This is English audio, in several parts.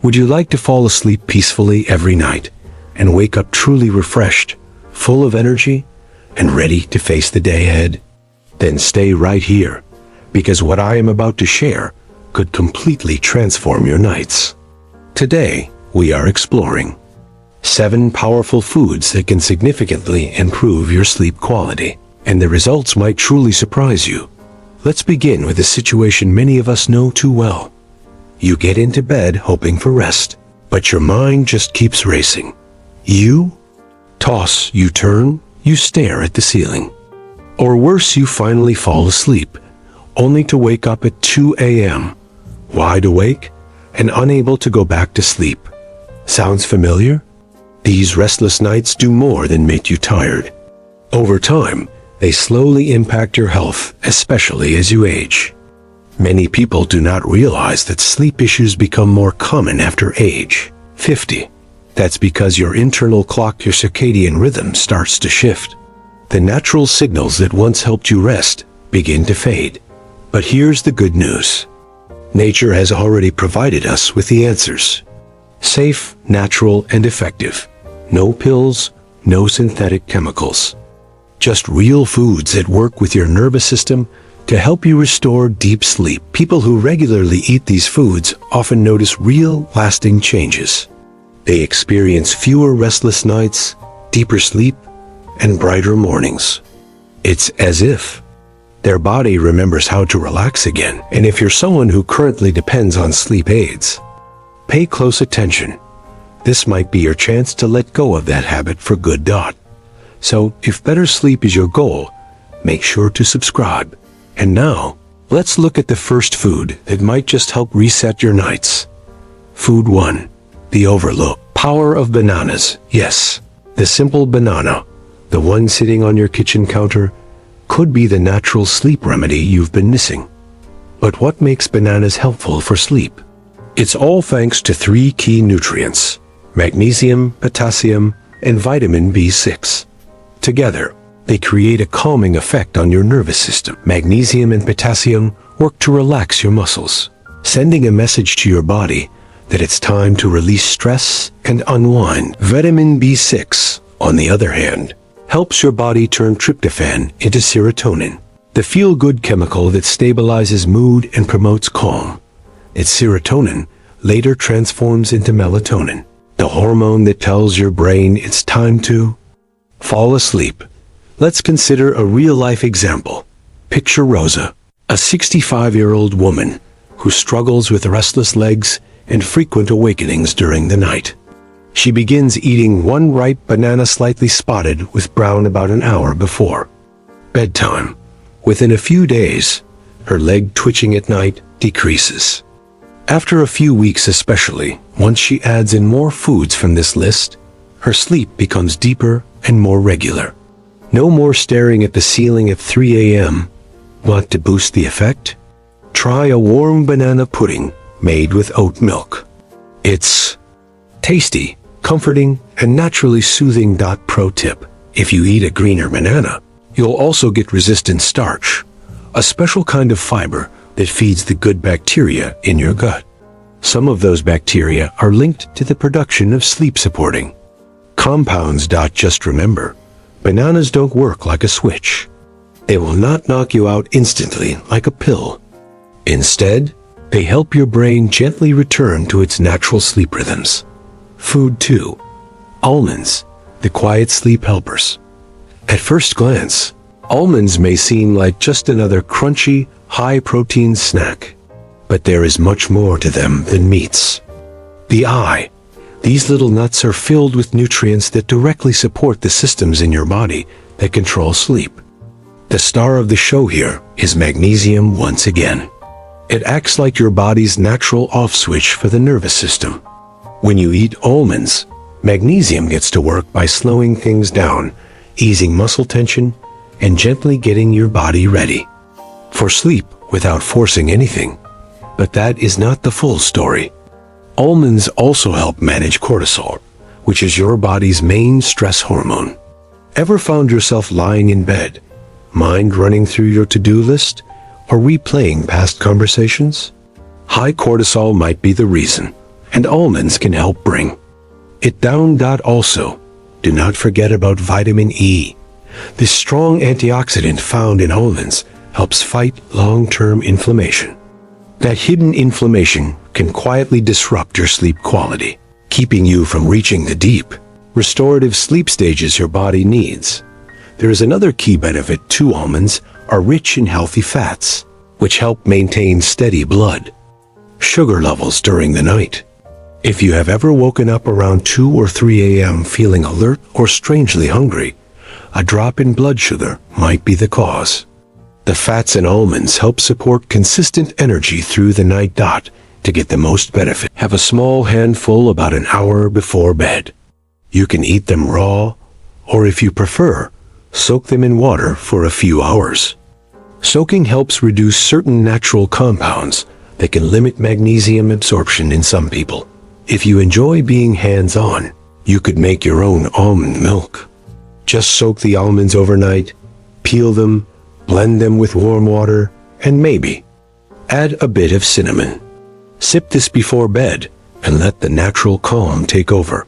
Would you like to fall asleep peacefully every night and wake up truly refreshed, full of energy, and ready to face the day ahead? Then stay right here, because what I am about to share could completely transform your nights. Today, we are exploring 7 powerful foods that can significantly improve your sleep quality, and the results might truly surprise you. Let's begin with a situation many of us know too well. You get into bed hoping for rest, but your mind just keeps racing. You toss, you turn, you stare at the ceiling. Or worse, you finally fall asleep, only to wake up at 2 a.m., wide awake and unable to go back to sleep. Sounds familiar? These restless nights do more than make you tired. Over time, they slowly impact your health, especially as you age. Many people do not realize that sleep issues become more common after age 50. That's because your internal clock, your circadian rhythm, starts to shift. The natural signals that once helped you rest begin to fade. But here's the good news. Nature has already provided us with the answers. Safe, natural, and effective. No pills, no synthetic chemicals. Just real foods that work with your nervous system to help you restore deep sleep. People who regularly eat these foods often notice real, lasting changes. They experience fewer restless nights, deeper sleep, and brighter mornings. It's as if their body remembers how to relax again. And if you're someone who currently depends on sleep aids, pay close attention. This might be your chance to let go of that habit for good. So, if better sleep is your goal, make sure to subscribe. And now, let's look at the first food that might just help reset your nights. Food 1. The overlooked power of bananas. Yes, the simple banana, the one sitting on your kitchen counter, could be the natural sleep remedy you've been missing. But what makes bananas helpful for sleep? It's all thanks to 3 key nutrients: magnesium, potassium, and vitamin B6. Together, they create a calming effect on your nervous system. Magnesium and potassium work to relax your muscles, sending a message to your body that it's time to release stress and unwind. Vitamin B6, on the other hand, helps your body turn tryptophan into serotonin, the feel-good chemical that stabilizes mood and promotes calm. Its serotonin later transforms into melatonin, the hormone that tells your brain it's time to fall asleep. Let's consider a real-life example. Picture Rosa, a 65-year-old woman who struggles with restless legs and frequent awakenings during the night. She begins eating one ripe banana slightly spotted with brown about an hour before bedtime. Within a few days, her leg twitching at night decreases. After a few weeks especially, once she adds in more foods from this list, her sleep becomes deeper and more regular. No more staring at the ceiling at 3 a.m. Want to boost the effect? Try a warm banana pudding made with oat milk. It's tasty, comforting, and naturally soothing. Pro tip: if you eat a greener banana, you'll also get resistant starch, a special kind of fiber that feeds the good bacteria in your gut. Some of those bacteria are linked to the production of sleep-supporting compounds. Just remember, bananas don't work like a switch. They will not knock you out instantly like a pill. Instead, they help your brain gently return to its natural sleep rhythms. Food 2. Almonds, the quiet sleep helpers. At first glance, almonds may seem like just another crunchy, high-protein snack. But there is much more to them than meats. These little nuts are filled with nutrients that directly support the systems in your body that control sleep. The star of the show here is magnesium once again. It acts like your body's natural off switch for the nervous system. When you eat almonds, magnesium gets to work by slowing things down, easing muscle tension, and gently getting your body ready for sleep without forcing anything. But that is not the full story. Almonds also help manage cortisol, which is your body's main stress hormone. Ever found yourself lying in bed, mind running through your to-do list, or replaying past conversations? High cortisol might be the reason. and almonds can help bring it down. Also, do not forget about vitamin E. This strong antioxidant found in almonds helps fight long-term inflammation. That hidden inflammation can quietly disrupt your sleep quality, keeping you from reaching the deep, restorative sleep stages your body needs. There is another key benefit to almonds are rich in healthy fats, which help maintain steady blood sugar levels during the night. If you have ever woken up around 2 or 3 a.m. feeling alert or strangely hungry, a drop in blood sugar might be the cause. The fats in almonds help support consistent energy through the night. To get the most benefit, have a small handful about an hour before bed. You can eat them raw, or if you prefer, soak them in water for a few hours. Soaking helps reduce certain natural compounds that can limit magnesium absorption in some people. If you enjoy being hands-on, you could make your own almond milk. Just soak the almonds overnight, peel them, blend them with warm water, and maybe add a bit of cinnamon. Sip this before bed and let the natural calm take over,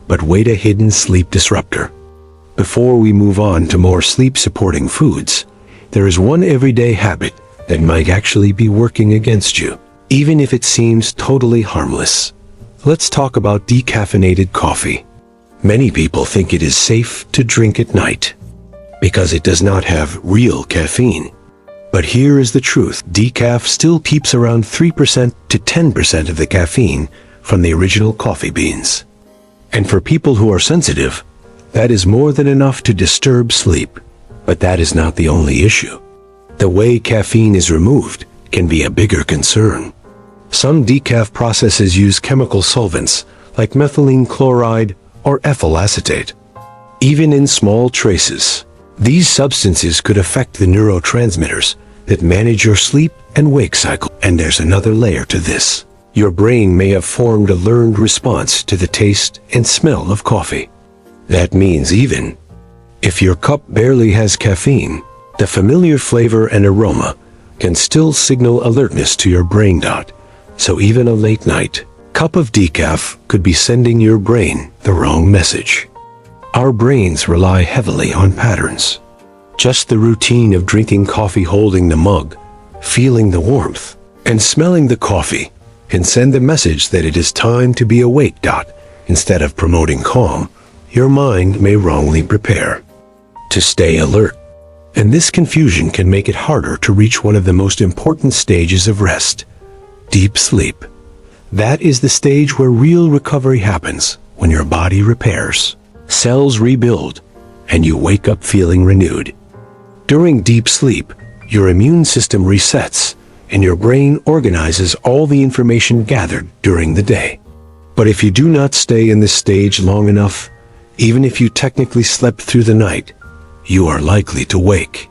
but wait a hidden sleep disruptor. Before we move on to more sleep-supporting foods, there is one everyday habit that might actually be working against you, even if it seems totally harmless. Let's talk about decaffeinated coffee. Many people think it is safe to drink at night because it does not have real caffeine. But here is the truth. Decaf still keeps around 3% to 10% of the caffeine from the original coffee beans. And for people who are sensitive, that is more than enough to disturb sleep. But that is not the only issue. The way caffeine is removed can be a bigger concern. Some decaf processes use chemical solvents like methylene chloride or ethyl acetate. Even in small traces, these substances could affect the neurotransmitters that manage your sleep and wake cycle. And there's another layer to this. Your brain may have formed a learned response to the taste and smell of coffee. That means even if your cup barely has caffeine, the familiar flavor and aroma can still signal alertness to your brain. So even a late night cup of decaf could be sending your brain the wrong message. Our brains rely heavily on patterns. Just the routine of drinking coffee, holding the mug, feeling the warmth, and smelling the coffee can send a message that it is time to be awake. Instead of promoting calm, your mind may wrongly prepare to stay alert. And this confusion can make it harder to reach one of the most important stages of rest, deep sleep. That is the stage where real recovery happens, when your body repairs, cells rebuild, and you wake up feeling renewed. During deep sleep, your immune system resets, and your brain organizes all the information gathered during the day. But if you do not stay in this stage long enough, even if you technically slept through the night, you are likely to wake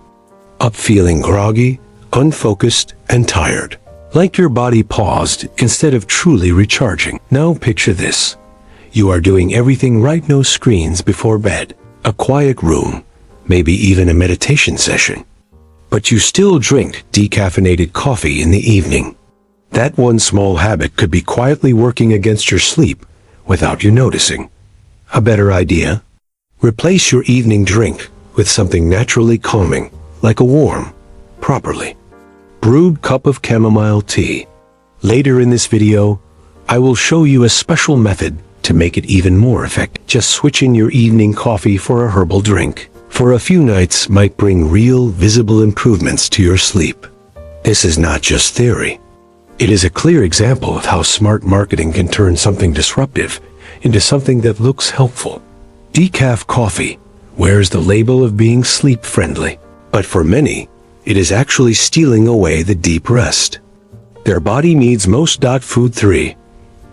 up feeling groggy, unfocused, and tired, like your body paused instead of truly recharging. Now picture this. You are doing everything right, no screens before bed, a quiet room, maybe even a meditation session. But you still drink decaffeinated coffee in the evening. That one small habit could be quietly working against your sleep without you noticing. A better idea? Replace your evening drink with something naturally calming, like a warm, properly brewed cup of chamomile tea. Later in this video, I will show you a special method to make it even more effective. Just switching your evening coffee for a herbal drink for a few nights might bring real, visible improvements to your sleep. This is not just theory. It is a clear example of how smart marketing can turn something disruptive into something that looks helpful. Decaf coffee wears the label of being sleep-friendly, but for many, it is actually stealing away the deep rest their body needs most. Food 3.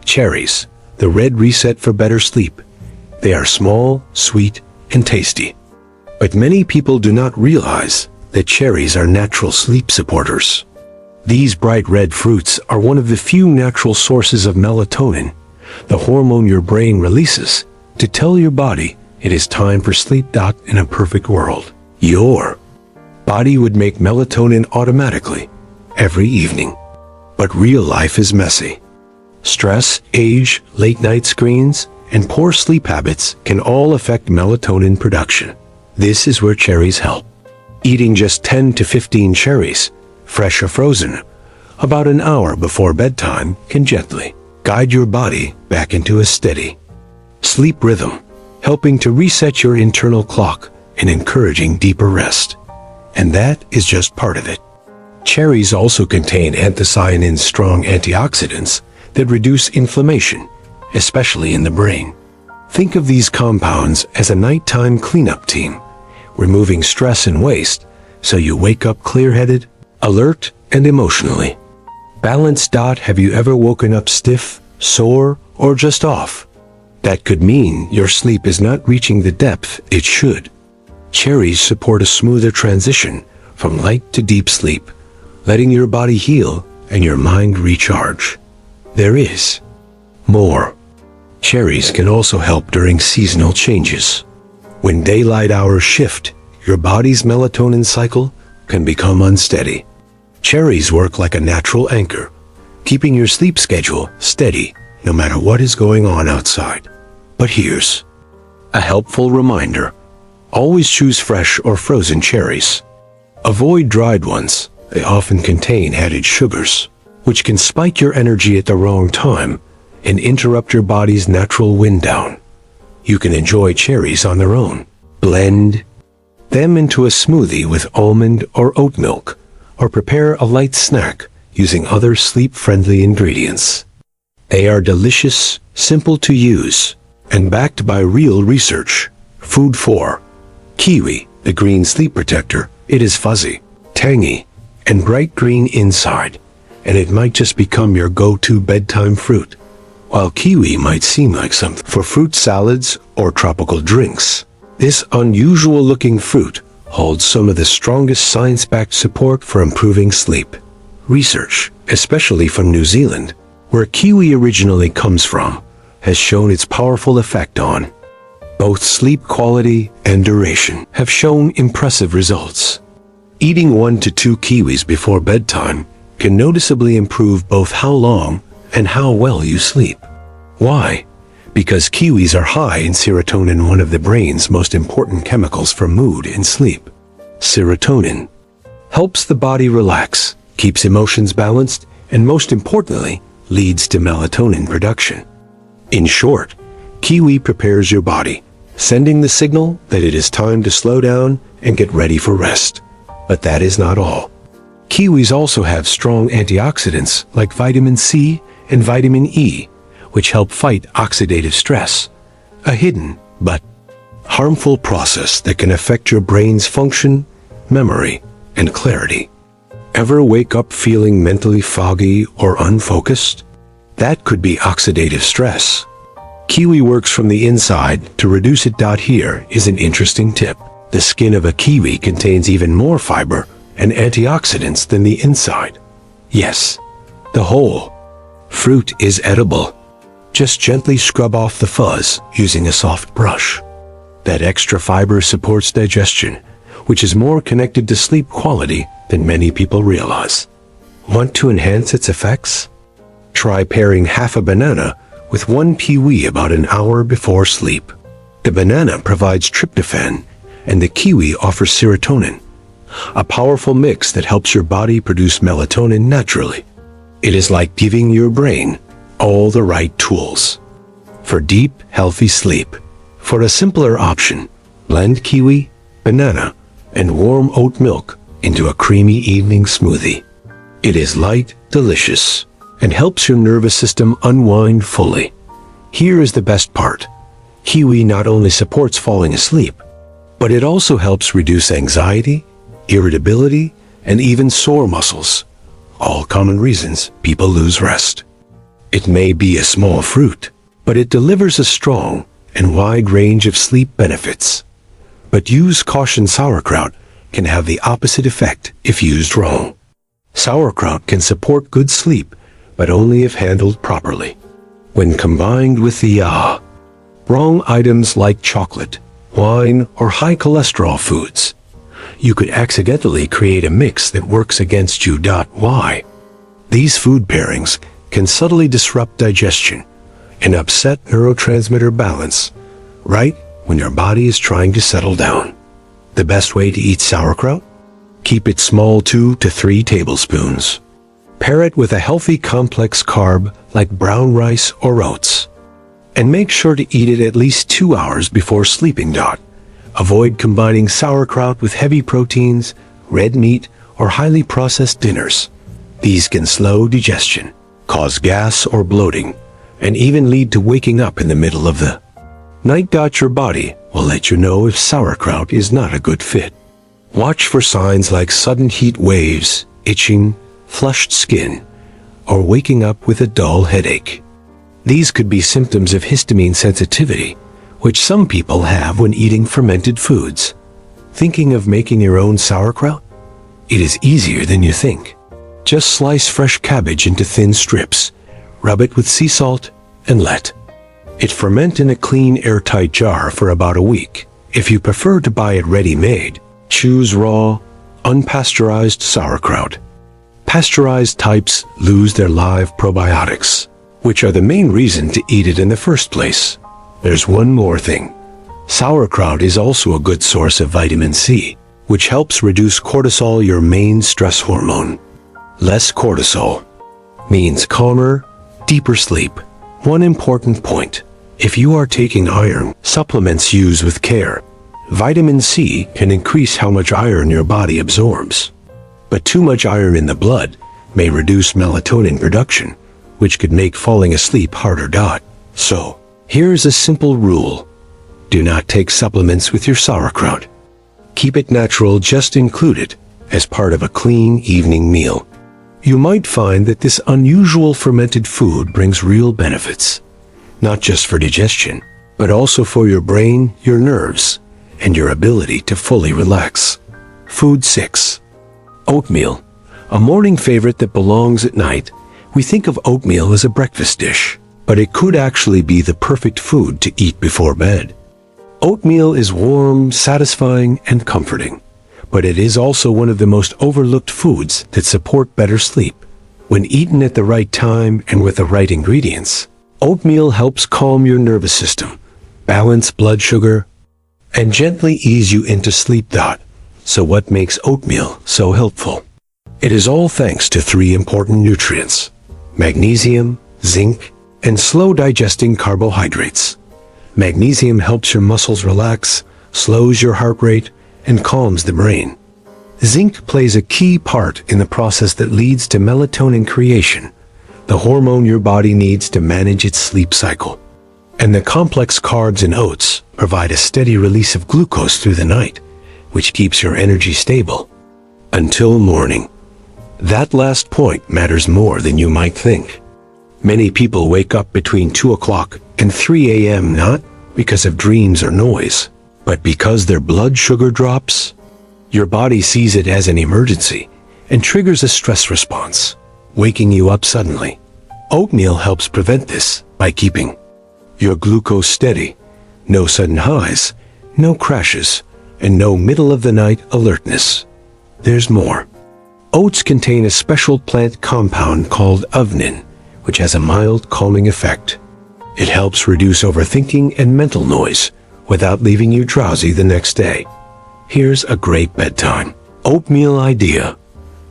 Cherries, the red reset for better sleep. They are small, sweet, and tasty. But many people do not realize that cherries are natural sleep supporters. These bright red fruits are one of the few natural sources of melatonin, the hormone your brain releases to tell your body it is time for sleep. In a perfect world, your body would make melatonin automatically every evening. But real life is messy. Stress, age, late-night screens, and poor sleep habits can all affect melatonin production. This is where cherries help. Eating just 10 to 15 cherries, fresh or frozen, about an hour before bedtime can gently guide your body back into a steady sleep rhythm, helping to reset your internal clock and encouraging deeper rest. And that is just part of it. Cherries also contain anthocyanins, strong antioxidants that reduce inflammation, especially in the brain. Think of these compounds as a nighttime cleanup team, removing stress and waste so you wake up clear-headed, alert, and emotionally balanced. Have you ever woken up stiff, sore, or just off? That could mean your sleep is not reaching the depth it should. Cherries support a smoother transition from light to deep sleep, letting your body heal and your mind recharge. There is more. Cherries can also help during seasonal changes. When daylight hours shift, your body's melatonin cycle can become unsteady. Cherries work like a natural anchor, keeping your sleep schedule steady no matter what is going on outside. But here's a helpful reminder. Always choose fresh or frozen cherries. Avoid dried ones. They often contain added sugars, which can spike your energy at the wrong time and interrupt your body's natural wind down. You can enjoy cherries on their own. Blend them into a smoothie with almond or oat milk, or prepare a light snack using other sleep-friendly ingredients. They are delicious, simple to use, and backed by real research. Food 4. Kiwi, the green sleep protector. It is fuzzy, tangy, and bright green inside, and it might just become your go-to bedtime fruit. While kiwi might seem like something for fruit salads or tropical drinks, this unusual-looking fruit holds some of the strongest science-backed support for improving sleep. Research, especially from New Zealand, where kiwi originally comes from, has shown its powerful effect on both sleep quality and duration. Have shown impressive results. Eating 1 to 2 kiwis before bedtime can noticeably improve both how long and how well you sleep. Why? Because kiwis are high in serotonin, one of the brain's most important chemicals for mood and sleep. Serotonin helps the body relax, keeps emotions balanced, and most importantly, leads to melatonin production. In short, kiwi prepares your body, sending the signal that it is time to slow down and get ready for rest. But that is not all. Kiwis also have strong antioxidants like vitamin C and vitamin E, which help fight oxidative stress, a hidden but harmful process that can affect your brain's function, memory, and clarity. Ever wake up feeling mentally foggy or unfocused? That could be oxidative stress. Kiwi works from the inside to reduce it. Here is an interesting tip. The skin of a kiwi contains even more fiber and antioxidants than the inside. Yes, the whole fruit is edible. Just gently scrub off the fuzz using a soft brush. That extra fiber supports digestion, which is more connected to sleep quality than many people realize. Want to enhance its effects? Try pairing half a banana with 1 kiwi about an hour before sleep. The banana provides tryptophan, and the kiwi offers serotonin, a powerful mix that helps your body produce melatonin naturally. It is like giving your brain all the right tools for deep, healthy sleep. For a simpler option, blend kiwi, banana, and warm oat milk into a creamy evening smoothie. It is light, delicious, and helps your nervous system unwind fully. Here is the best part. Kiwi not only supports falling asleep, but it also helps reduce anxiety, irritability, and even sore muscles, all common reasons people lose rest. It may be a small fruit, but it delivers a strong and wide range of sleep benefits. But use caution. Sauerkraut can have the opposite effect if used wrong. Sauerkraut can support good sleep, but only if handled properly. When combined with the wrong items like chocolate, wine, or high cholesterol foods, you could accidentally create a mix that works against you. Why? These food pairings can subtly disrupt digestion and upset neurotransmitter balance right when your body is trying to settle down. The best way to eat sauerkraut? Keep it small, 2 to 3 tablespoons. Pair it with a healthy complex carb like brown rice or oats. And make sure to eat it at least 2 hours before sleeping. Avoid combining sauerkraut with heavy proteins, red meat, or highly processed dinners. These can slow digestion, cause gas or bloating, and even lead to waking up in the middle of the night. Your body will let you know if sauerkraut is not a good fit. Watch for signs like sudden heat waves, itching, flushed skin, or waking up with a dull headache. These could be symptoms of histamine sensitivity, which some people have when eating fermented foods. Thinking of making your own sauerkraut? It is easier than you think. Just slice fresh cabbage into thin strips, rub it with sea salt, and let it ferment in a clean, airtight jar for about a week. If you prefer to buy it ready-made, choose raw, unpasteurized sauerkraut. Pasteurized types lose their live probiotics, which are the main reason to eat it in the first place. There's one more thing. Sauerkraut is also a good source of vitamin C, which helps reduce cortisol, your main stress hormone. Less cortisol means calmer, deeper sleep. One important point: if you are taking iron supplements, use with care. Vitamin C can increase how much iron your body absorbs. But too much iron in the blood may reduce melatonin production, which could make falling asleep harder. So, here's a simple rule. Do not take supplements with your sauerkraut. Keep it natural, just include it as part of a clean evening meal. You might find that this unusual fermented food brings real benefits, not just for digestion, but also for your brain, your nerves, and your ability to fully relax. Food 6. Oatmeal, a morning favorite that belongs at night. We think of oatmeal as a breakfast dish, but it could actually be the perfect food to eat before bed. Oatmeal is warm, satisfying, and comforting, but it is also one of the most overlooked foods that support better sleep. When eaten at the right time and with the right ingredients, oatmeal helps calm your nervous system, balance blood sugar, and gently ease you into sleep. So what makes oatmeal so helpful? It is all thanks to 3 important nutrients: magnesium, zinc, and slow-digesting carbohydrates. Magnesium helps your muscles relax, slows your heart rate, and calms the brain. Zinc plays a key part in the process that leads to melatonin creation, the hormone your body needs to manage its sleep cycle. And the complex carbs in oats provide a steady release of glucose through the night, which keeps your energy stable until morning. That last point matters more than you might think. Many people wake up between 2 o'clock and 3 a.m. not because of dreams or noise, but because their blood sugar drops. Your body sees it as an emergency and triggers a stress response, waking you up suddenly. Oatmeal helps prevent this by keeping your glucose steady. No sudden highs, no crashes, and no middle-of-the-night alertness. There's more. Oats contain a special plant compound called uvnin, which has a mild calming effect. It helps reduce overthinking and mental noise without leaving you drowsy the next day. Here's a great bedtime oatmeal idea.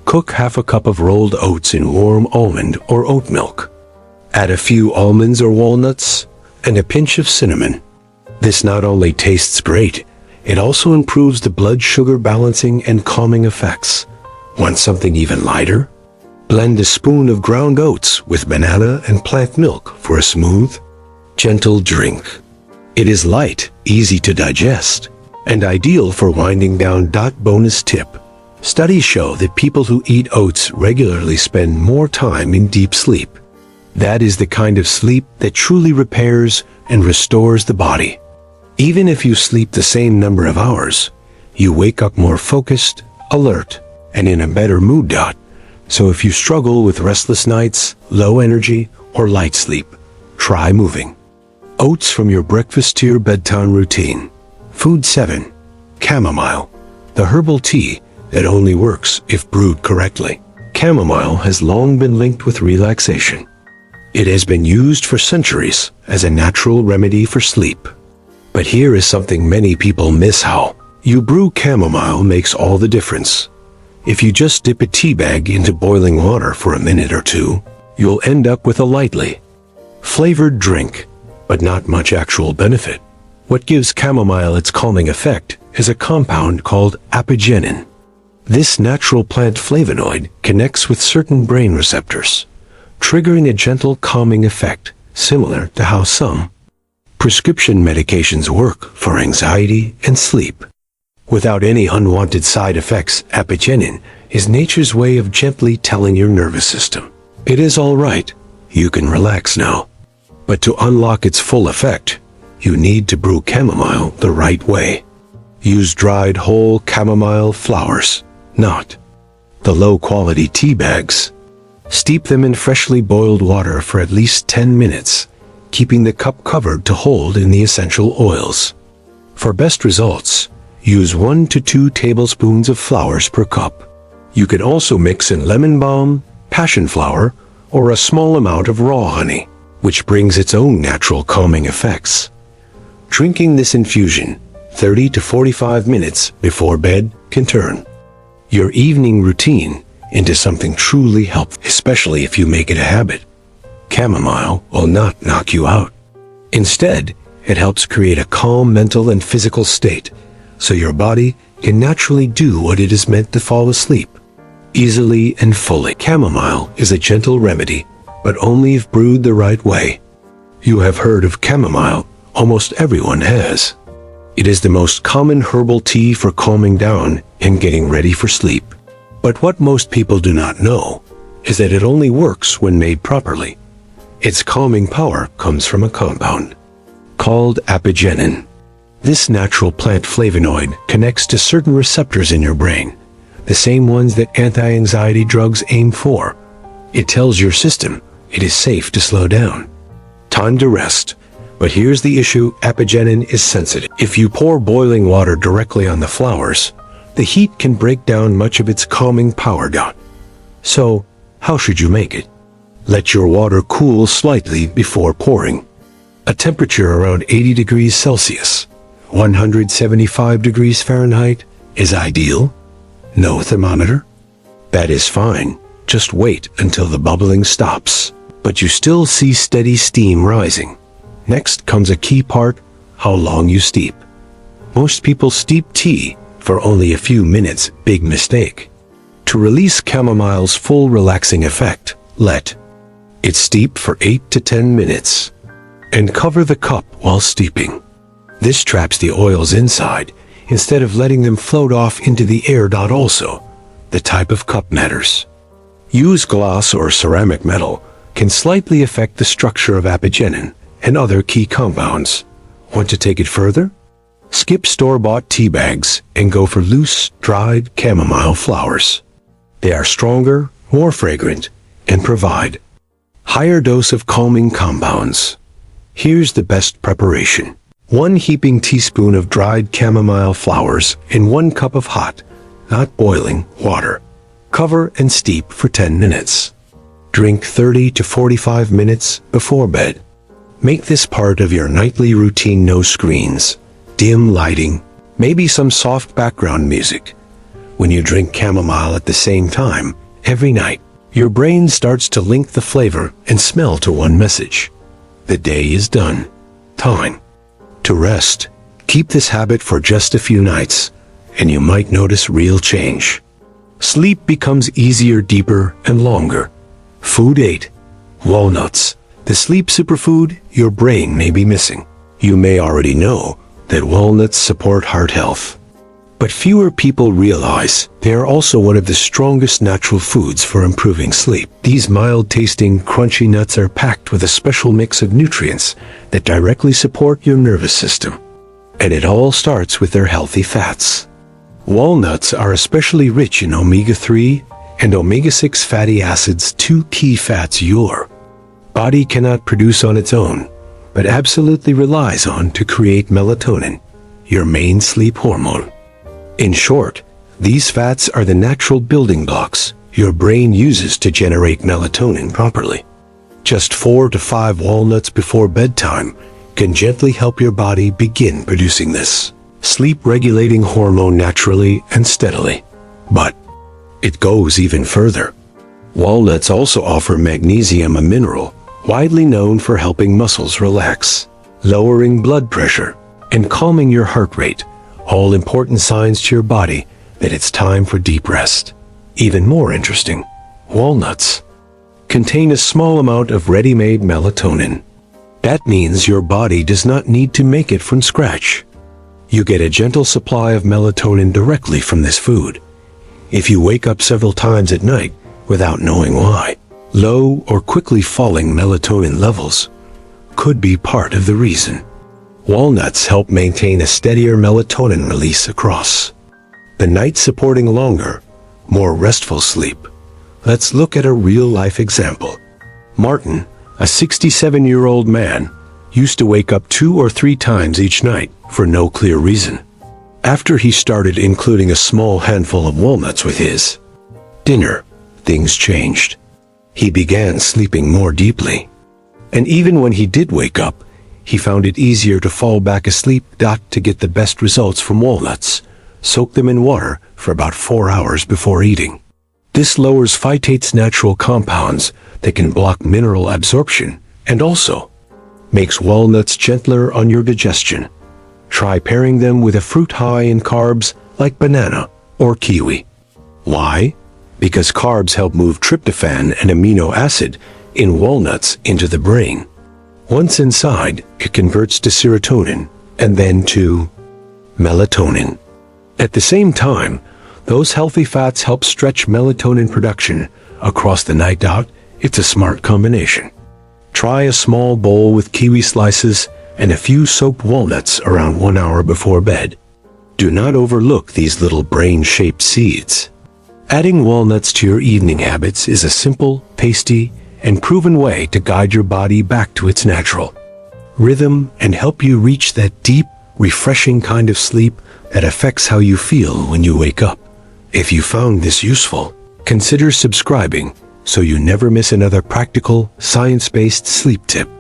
Cook half a cup of rolled oats in warm almond or oat milk. Add a few almonds or walnuts and a pinch of cinnamon. This not only tastes great, it also improves the blood sugar balancing and calming effects. Want something even lighter? Blend a spoon of ground oats with banana and plant milk for a smooth, gentle drink. It is light, easy to digest, and ideal for winding down. Bonus tip: studies show that people who eat oats regularly spend more time in deep sleep. That is the kind of sleep that truly repairs and restores the body. Even if you sleep the same number of hours, you wake up more focused, alert, and in a better mood. So if you struggle with restless nights, low energy, or light sleep, try moving oats from your breakfast to your bedtime routine. Food 7. Chamomile, the herbal tea that only works if brewed correctly. Chamomile has long been linked with relaxation, It has been used for centuries as a natural remedy for sleep. But here is something many people miss: how you brew chamomile makes all the difference. If you just dip a tea bag into boiling water for a minute or two, you'll end up with a lightly flavored drink, but not much actual benefit. What gives chamomile its calming effect is a compound called apigenin. This natural plant flavonoid connects with certain brain receptors, triggering a gentle calming effect similar to how some prescription medications work for anxiety and sleep. Without any unwanted side effects, apigenin is nature's way of gently telling your nervous system, it is all right, you can relax now. But to unlock its full effect, you need to brew chamomile the right way. Use dried whole chamomile flowers, not the low-quality tea bags. Steep them in freshly boiled water for at least 10 minutes, keeping the cup covered to hold in the essential oils. For best results, use 1 to 2 tablespoons of flowers per cup. You can also mix in lemon balm, passion flower, or a small amount of raw honey, which brings its own natural calming effects. Drinking this infusion 30 to 45 minutes before bed can turn your evening routine into something truly helpful, especially if you make it a habit. Chamomile will not knock you out. Instead, it helps create a calm mental and physical state, so your body can naturally do what it is meant to: fall asleep easily and fully. Chamomile is a gentle remedy, but only if brewed the right way. You have heard of chamomile. Almost everyone has. It is the most common herbal tea for calming down and getting ready for sleep. But what most people do not know is that it only works when made properly. Its calming power comes from a compound called apigenin. This natural plant flavonoid connects to certain receptors in your brain, the same ones that anti-anxiety drugs aim for. It tells your system it is safe to slow down, time to rest. But here's the issue: apigenin is sensitive. If you pour boiling water directly on the flowers, the heat can break down much of its calming power down. So, how should you make it? Let your water cool slightly before pouring. A temperature around 80 degrees Celsius, 175 degrees Fahrenheit, is ideal. No thermometer? That is fine. Just wait until the bubbling stops, but you still see steady steam rising. Next comes a key part: how long you steep. Most people steep tea for only a few minutes. Big mistake. To release chamomile's full relaxing effect, let it steep for 8 to 10 minutes. And cover the cup while steeping. This traps the oils inside instead of letting them float off into the air. Also, the type of cup matters. Use glass or ceramic metal can slightly affect the structure of apigenin and other key compounds. Want to take it further? Skip store-bought tea bags and go for loose, dried chamomile flowers. They are stronger, more fragrant, and provide higher dose of calming compounds. Here's the best preparation: 1 heaping teaspoon of dried chamomile flowers in 1 cup of hot, not boiling, water. Cover and steep for 10 minutes. Drink 30 to 45 minutes before bed. Make this part of your nightly routine: no screens, dim lighting, maybe some soft background music. When you drink chamomile at the same time, every night, your brain starts to link the flavor and smell to one message: the day is done. Time to rest. Keep this habit for just a few nights, and you might notice real change. Sleep becomes easier, deeper, and longer. Food 8. Walnuts. The sleep superfood your brain may be missing. You may already know that walnuts support heart health. But fewer people realize they are also one of the strongest natural foods for improving sleep. These mild-tasting, crunchy nuts are packed with a special mix of nutrients that directly support your nervous system. And it all starts with their healthy fats. Walnuts are especially rich in omega-3 and omega-6 fatty acids, 2 key fats your body cannot produce on its own, but absolutely relies on to create melatonin, your main sleep hormone. In short, these fats are the natural building blocks your brain uses to generate melatonin properly. Just 4 to 5 walnuts before bedtime can gently help your body begin producing this sleep-regulating hormone naturally and steadily. But it goes even further. Walnuts also offer magnesium, a mineral widely known for helping muscles relax, lowering blood pressure, and calming your heart rate, all important signs to your body that it's time for deep rest. Even more interesting, walnuts contain a small amount of ready-made melatonin. That means your body does not need to make it from scratch. You get a gentle supply of melatonin directly from this food. If you wake up several times at night without knowing why, low or quickly falling melatonin levels could be part of the reason. Walnuts help maintain a steadier melatonin release across the night, supporting longer, more restful sleep. Let's look at a real-life example. Martin, a 67-year-old man, used to wake up 2 or 3 times each night for no clear reason. After he started including a small handful of walnuts with his dinner, things changed. He began sleeping more deeply. And even when he did wake up, he found it easier to fall back asleep. To get the best results from walnuts, soak them in water for about 4 hours before eating. This lowers phytates, natural compounds that can block mineral absorption, and also makes walnuts gentler on your digestion. Try pairing them with a fruit high in carbs like banana or kiwi. Why? Because carbs help move tryptophan, an amino acid in walnuts, into the brain. Once inside, it converts to serotonin and then to melatonin. At the same time, those healthy fats help stretch melatonin production across the night. It's a smart combination. Try a small bowl with kiwi slices and a few soaked walnuts around 1 hour before bed. Do not overlook these little brain-shaped seeds. Adding walnuts to your evening habits is a simple, tasty, and proven way to guide your body back to its natural rhythm and help you reach that deep, refreshing kind of sleep that affects how you feel when you wake up. If you found this useful, consider subscribing so you never miss another practical, science-based sleep tip.